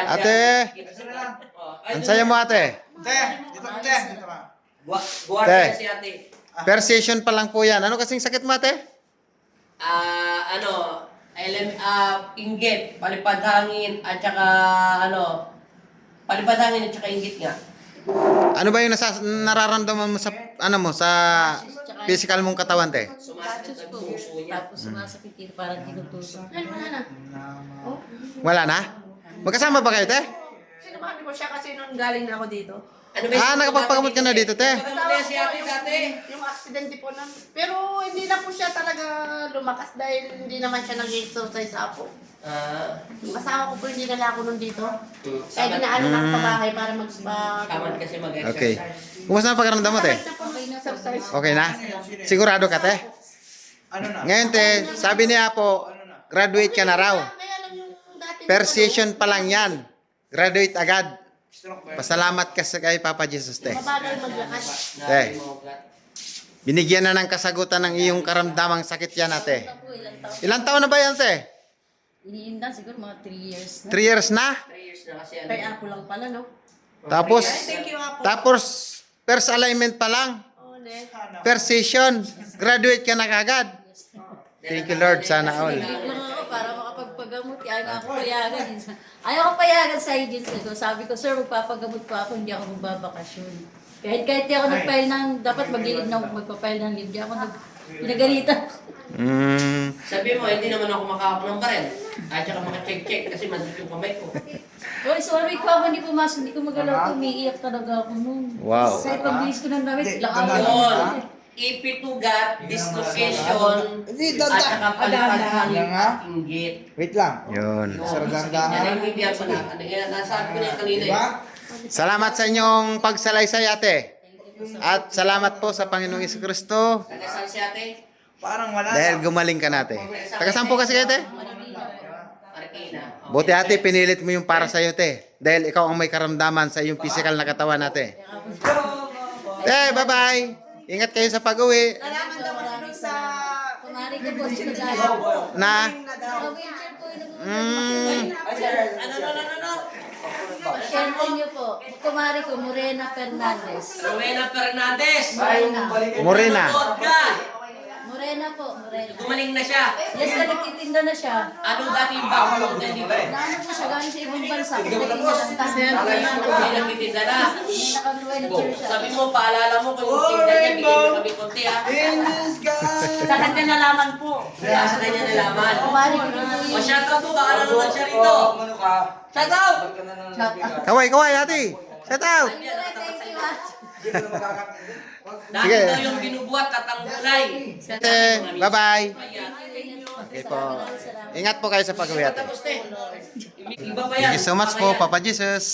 Ate, ang saya mo ate. Dito ka. Te, si ate. first session pa lang po yan. Ano kasing sakit mo ate? Inggit, palipad hangin, at saka palipad hangin at saka inggit nga. Ano ba yung nararamdaman mo sa sa physical mong katawan te? Sumasakit ang puso niya. Tapos sumasakit dito, parang tinutusok. Ay, wala na. Wala na? Magkasama ba kayo te? Sinamahan ko siya kasi nung galing na ako dito. Nakapagpagamot ka na dito te? Kasama si ate dati. Yung aksidente po nun. Pero hindi na po siya talaga lumakas dahil hindi naman siya nag-exercise ako. Yung asawa ko po hindi nala ako nun dito. Kaya dinaanan ako sa bahay para Tamad kasi mag-exercise. Okay. Kumusta ang pakiramdam mo te? Okay na exercise. Okay na? Sigurado ka te? Ano na? Ngayon te, sabi niya po, graduate ka na raw. Kaya lang yung dati. First session pa lang yan. Graduate agad. Stroke ba? Pasalamat ka sa kay Papa Jesus te. Mabagal maglakas. Te, binigyan na ng kasagutan ng iyong karamdamang sakit yan ate. Ako, ilang taon. Ilang taon na ba yan te? Iniinda siguro mga 3 years na. 3 years na? 3 years na kasi Kay Apo lang pala, no? Tapos, Thank you, Apo. tapos, first alignment pa lang. Oh, net. First session. Graduate ka na kagad. Thank you Lord, sana all. Hindi lang ako para makapagpagamot. Ayaw nga ako payagan. Ayaw ko payagan sa agency ko. Sabi ko, sir, magpapagamot pa ako, hindi ako magbabakasyon. Kahit di ako nag-file ng, dapat mag-leave na ako magpa-file ng leave. Di ako pinagalitan. Sabi mo, hindi naman ako makahap ng barel. At saka maka-check-check kasi mandito yung kamay ko. Uy, sorry ko ako, hindi pumasok, hindi ko magalaw. Umiiyak talaga ako noon. Wow. Kasi pag-bilis ko ng damit, Yun, lakaw. ipitugat, dislocation, at saka palipad hangin at inggit. Wait lang. Yun. Yan ang hindi ako nasabi ko na yan kanina. Diba? Salamat sa inyong pagsalaysay ate. At salamat po sa Panginoong Jesucristo Taga-saan si ate? Parang wala dahil na. gumaling ka nate. Taga-saan po kasi kayo te? Marikina. Buti ate, pinilit mo yung para sa'yo te. Dahil ikaw ang may karamdaman sa iyong physical na katawan ate. Te, bye-bye. Ingat kayo sa pag-uwi. Nalaman daw kasi dun sa... Kumari ko po, sinagaya po. Na, Wheelchair po yung Ano? Share niyo po. Kumari ko, Morena Fernandez. Rowena Fernandez. Morena. Nanood ka. Morena po, Morena. Gumaling na siya. Yes, na nagtitinda na siya. Anong dati yung background niya dito? Naano po siya galing sa ibang bansa. Nagtitinda ng tayo. Hindi nagtitinda na. Hindi naka-wheelchair siya. Sabi mo, paalala mo kung yung tinda niya, bigyan mo kami konti ha. In the sky. Sa kanya nalaman po. Kaya sa kanya nalaman. Kumari ko po O yung... shoutout po, baka nanonood siya rito. Shoutout! Kaway ate. Shout out. Thank you, ha. Dati daw yung binubuhat at ang gulay. Ate, bye-bye. Ayan. Okay po. Ingat po kayo sa pag-uwi ate. Tapos te. Iba pa yan. Thank you so much po, Papa Jesus.